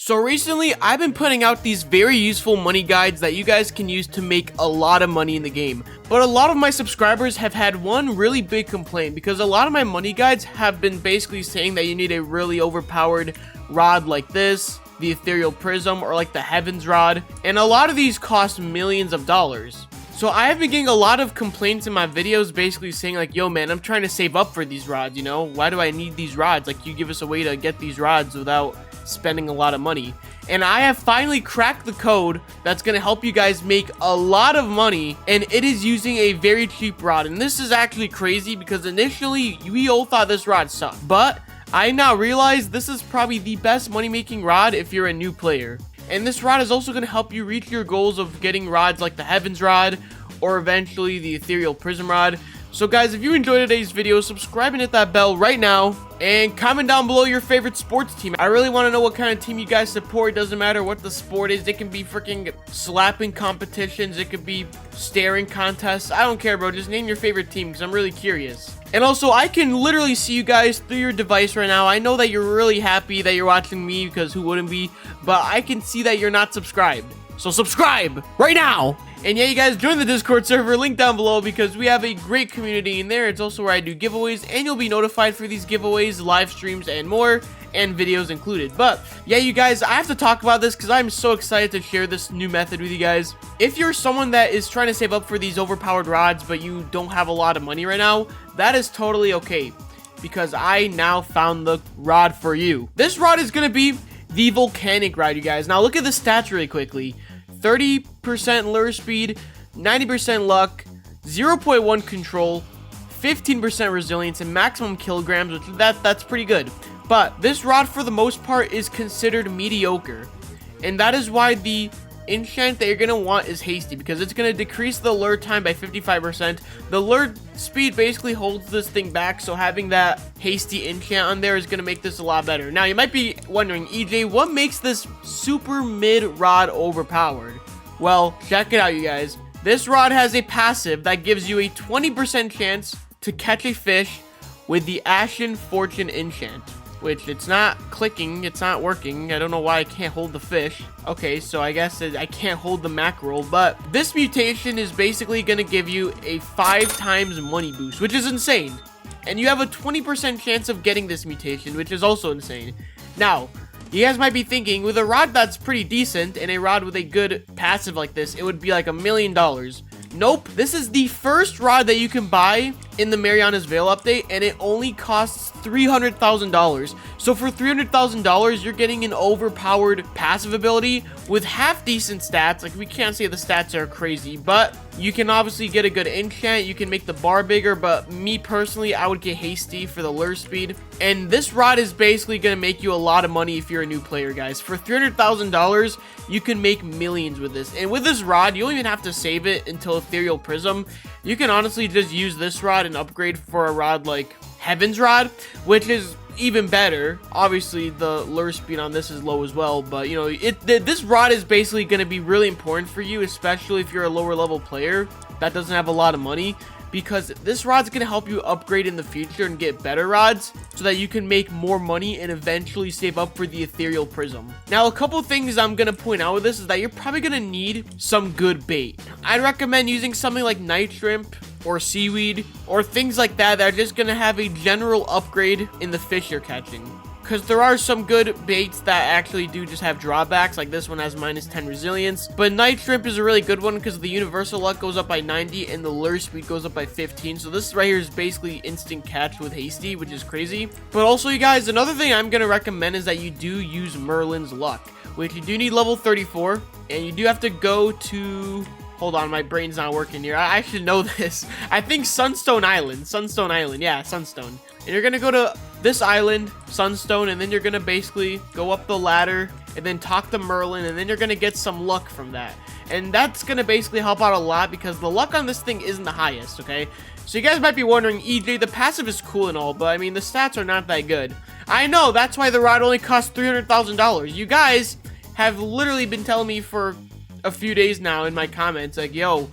So recently, I've been putting out these very useful money guides that you guys can use to make a lot of money in the game. But a lot of my subscribers have had one really big complaint because a lot of my money guides have been basically saying that you need a really overpowered rod like this, the ethereal prism, or like the heavens rod. And a lot of these cost millions of dollars. So I have been getting a lot of complaints in my videos basically saying like, yo man, I'm trying to save up for these rods, you know? Why do I need these rods? Like, you give us a way to get these rods without spending a lot of money. And I have finally cracked the code that's going to help you guys make a lot of money, and it is using a very cheap rod. And this is actually crazy because initially we all thought this rod sucked, but I now realize this is probably the best money making rod if you're a new player. And this rod is also going to help you reach your goals of getting rods like the heavens rod or eventually the ethereal prism rod. So guys, if you enjoyed today's video, subscribe and hit that bell right now, and comment down below your favorite sports team. I really want to know what kind of team you guys support. It doesn't matter what the sport is. It can be freaking slapping competitions. It could be staring contests. I don't care, bro. Just name your favorite team because I'm really curious. And also, I can literally see you guys through your device right now. I know that you're really happy that you're watching me because who wouldn't be? But I can see that you're not subscribed. So subscribe right now. And yeah, you guys join the Discord server, link down below, because we have a great community in there. It's also where I do giveaways, and you'll be notified for these giveaways, live streams, and more, and videos included. But yeah, you guys, I have to talk about this because I'm so excited to share this new method with you guys. If you're someone that is trying to save up for these overpowered rods, but you don't have a lot of money right now, that is totally okay, because I now found the rod for you. This rod is going to be the volcanic rod, you guys. Now look at the stats really quickly. 30% lure speed, 90% luck, 0.1 control, 15% resilience, and maximum kilograms, which that's pretty good. But this rod for the most part is considered mediocre, and that is why the enchant that you're going to want is hasty, because it's going to decrease the lure time by 55%. The lure speed basically holds this thing back, so having that hasty enchant on there is going to make this a lot better. Now you might be wondering, EJ, what makes this super mid rod overpowered? Well, check it out, you guys. This rod has a passive that gives you a 20% chance to catch a fish with the Ashen Fortune enchant, which it's not clicking, it's not working. I don't know why I can't hold the fish. Okay, so I guess I can't hold the mackerel, but this mutation is basically going to give you a 5 times money boost, which is insane. And you have a 20% chance of getting this mutation, which is also insane. Now, you guys might be thinking, with a rod that's pretty decent and a rod with a good passive like this, it would be like $1 million. Nope, this is the first rod that you can buy in the Mariana's Veil update, and it only costs $300,000. So for $300,000, you're getting an overpowered passive ability with half decent stats. Like, we can't say the stats are crazy, but you can obviously get a good enchant. You can make the bar bigger, but me personally, I would get hasty for the lure speed. And this rod is basically going to make you a lot of money if you're a new player, guys. For $300,000, you can make millions with this. And with this rod, you don't even have to save it until Ethereal Prism. You can honestly just use this rod and upgrade for a rod like Heaven's Rod, which is even better. Obviously, the lure speed on this is low as well, but you know, this rod is basically going to be really important for you, especially if you're a lower level player that doesn't have a lot of money, because this rod's going to help you upgrade in the future and get better rods so that you can make more money and eventually save up for the ethereal prism. Now, a couple things I'm going to point out with this is that you're probably going to need some good bait. I'd recommend using something like night shrimp or seaweed or things like that that are just going to have a general upgrade in the fish you're catching. Because there are some good baits that actually do just have drawbacks, like this one has -10 resilience. But night shrimp is a really good one because the universal luck goes up by 90 and the lure speed goes up by 15. So this right here is basically instant catch with hasty, which is crazy. But also, you guys, another thing I'm going to recommend is that you do use Merlin's luck, which you do need level 34, and you do have to go to... Hold on, my brain's not working here. I should know this. I think Sunstone Island. Sunstone Island. Yeah, Sunstone. And you're going to go to this island, Sunstone, and then you're going to basically go up the ladder and then talk to Merlin, and then you're going to get some luck from that. And that's going to basically help out a lot because the luck on this thing isn't the highest, okay? So you guys might be wondering, EJ, the passive is cool and all, but I mean, the stats are not that good. I know, that's why the rod only costs $300,000. You guys have literally been telling me for a few days now in my comments, like, yo,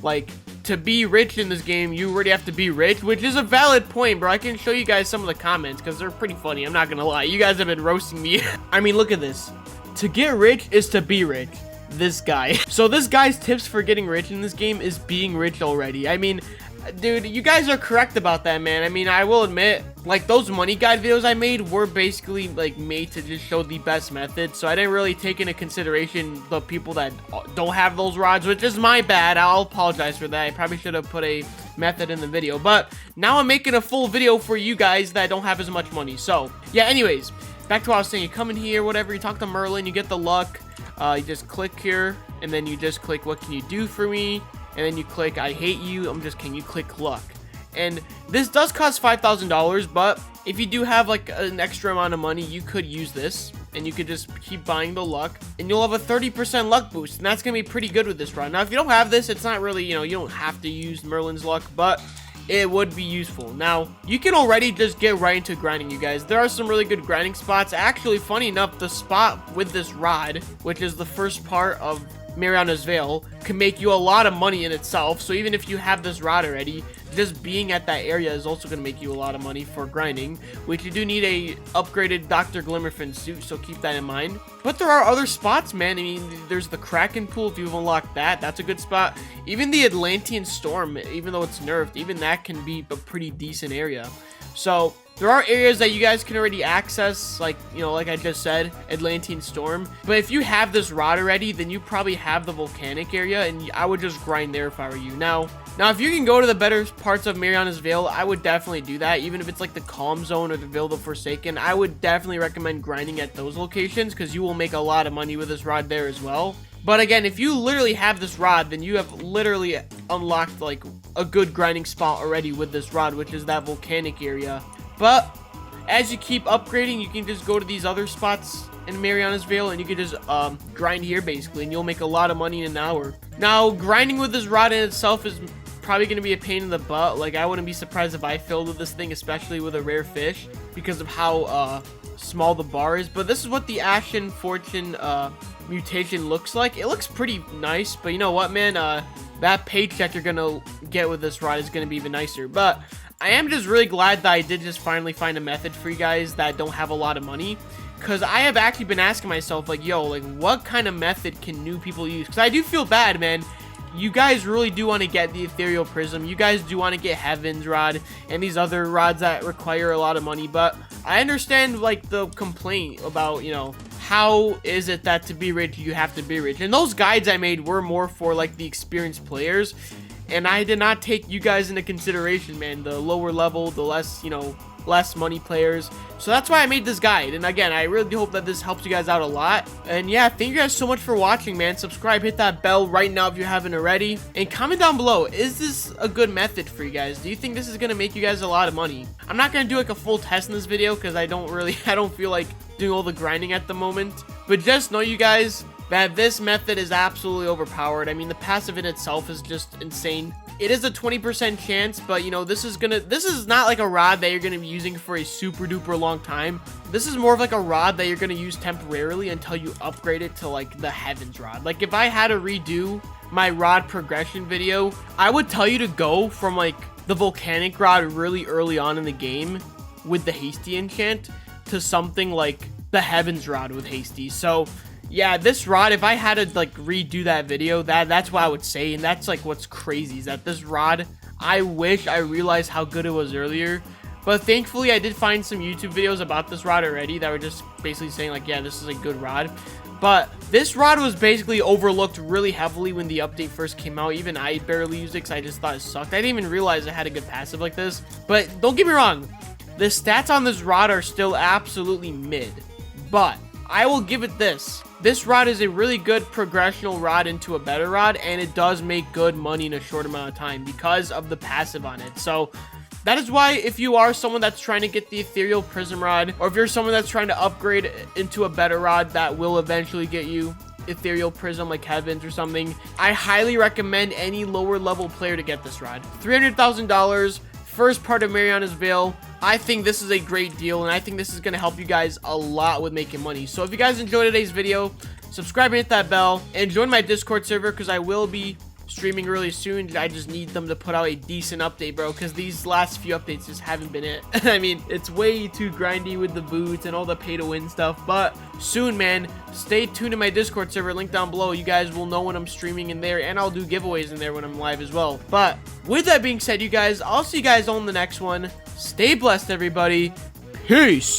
like, to be rich in this game, you already have to be rich, which is a valid point, bro. I can show you guys some of the comments because they're pretty funny. I'm not gonna lie. You guys have been roasting me. I mean, look at this. to get rich is to be rich. This guy. So this guy's tips for getting rich in this game is being rich already. I mean, dude, you guys are correct about that, man. I mean, I will admit, like, those money guide videos I made were basically, like, made to just show the best method. So I didn't really take into consideration the people that don't have those rods, which is my bad. I'll apologize for that. I probably should have put a method in the video. But now I'm making a full video for you guys that don't have as much money. So, yeah, anyways, back to what I was saying. You come in here, whatever, you talk to Merlin, you get the luck. You just click here, and then you just click, what can you do for me? And then you click, I hate you. I'm just kidding. You click luck. And this does cost $5,000, but if you do have like an extra amount of money, you could use this. And you could just keep buying the luck. And you'll have a 30% luck boost. And that's going to be pretty good with this run. Now, if you don't have this, it's not really, you don't have to use Merlin's luck. But it would be useful. Now, you can already just get right into grinding, you guys. There are some really good grinding spots. Actually, funny enough, the spot with this rod, which is the first part of Mariana's Veil, can make you a lot of money in itself. So even if you have this rod already, just being at that area is also going to make you a lot of money for grinding, which you do need a upgraded Dr. Glimmerfin suit, so keep that in mind. But there are other spots, man. I mean, there's the Kraken pool. If you've unlocked that, that's a good spot. Even the Atlantean Storm, even though it's nerfed, even that can be a pretty decent area. So there are areas that you guys can already access, like, like I just said, Atlantean Storm. But if you have this rod already, then you probably have the volcanic area, and I would just grind there if I were you. Now, if you can go to the better parts of Mariana's Veil, I would definitely do that. Even if it's like the Calm Zone or the Veil of the Forsaken, I would definitely recommend grinding at those locations, because you will make a lot of money with this rod there as well. But again, if you literally have this rod, then you have literally unlocked like a good grinding spot already with this rod, which is that volcanic area. But as you keep upgrading, you can just go to these other spots in Mariana's Veil, and you can just grind here basically, and you'll make a lot of money in an hour. Now, grinding with this rod in itself is probably going to be a pain in the butt. Like, I wouldn't be surprised if I failed with this thing, especially with a rare fish, because of how small the bar is. But this is what the Ashen Fortune mutation looks like. It looks pretty nice, but you know what, man? That paycheck you're gonna get with this rod is gonna be even nicer. But I am just really glad that I did just finally find a method for you guys that don't have a lot of money, because I have actually been asking myself, like, yo, like, what kind of method can new people use? Because I do feel bad, man. You guys really do want to get the Ethereal Prism. You guys do want to get Heaven's Rod and these other rods that require a lot of money. But I understand, like, the complaint about, how is it that to be rich, you have to be rich? And those guides I made were more for, like, the experienced players. And I did not take you guys into consideration, man. The lower level, the less, less money players. So that's why I made this guide. And again, I really do hope that this helps you guys out a lot. And yeah, thank you guys so much for watching, man. Subscribe, hit that bell right now if you haven't already, and comment down below, is this a good method for you guys? Do you think this is gonna make you guys a lot of money? I'm not gonna do like a full test in this video, because I don't feel like doing all the grinding at the moment. But just know, you guys, that this method is absolutely overpowered. I mean, the passive in itself is just insane. It is a 20% chance, but this is not like a rod that you're gonna be using for a super duper long time. This is more of like a rod that you're gonna use temporarily until you upgrade it to like the Heaven's Rod. Like, if I had to redo my rod progression video, I would tell you to go from like the volcanic rod really early on in the game with the hasty enchant to something like the Heaven's Rod with hasty. So yeah, this rod, if I had to like redo that video, that's what I would say. And that's like what's crazy, is that this rod, I wish I realized how good it was earlier. But thankfully, I did find some YouTube videos about this rod already that were just basically saying like, yeah, this is a good rod. But this rod was basically overlooked really heavily when the update first came out. Even I barely used it because I just thought it sucked. I didn't even realize it had a good passive like this. But don't get me wrong, the stats on this rod are still absolutely mid. But I will give it this. This rod is a really good progressional rod into a better rod, and it does make good money in a short amount of time because of the passive on it. So that is why, if you are someone that's trying to get the Ethereal Prism rod, or if you're someone that's trying to upgrade into a better rod that will eventually get you Ethereal Prism like Heavens or something, I highly recommend any lower level player to get this rod. $300,000, first part of Mariana's Veil. I think this is a great deal, and I think this is going to help you guys a lot with making money. So if you guys enjoyed today's video, subscribe and hit that bell, and join my Discord server, because I will be streaming really soon. I just need them to put out a decent update, bro, because these last few updates just haven't been it. I mean, it's way too grindy with the boots and all the pay to win stuff, but soon, man. Stay tuned to my Discord server, link down below. You guys will know when I'm streaming in there, and I'll do giveaways in there when I'm live as well. But with that being said, you guys, I'll see you guys on the next one. Stay blessed, everybody. Peace.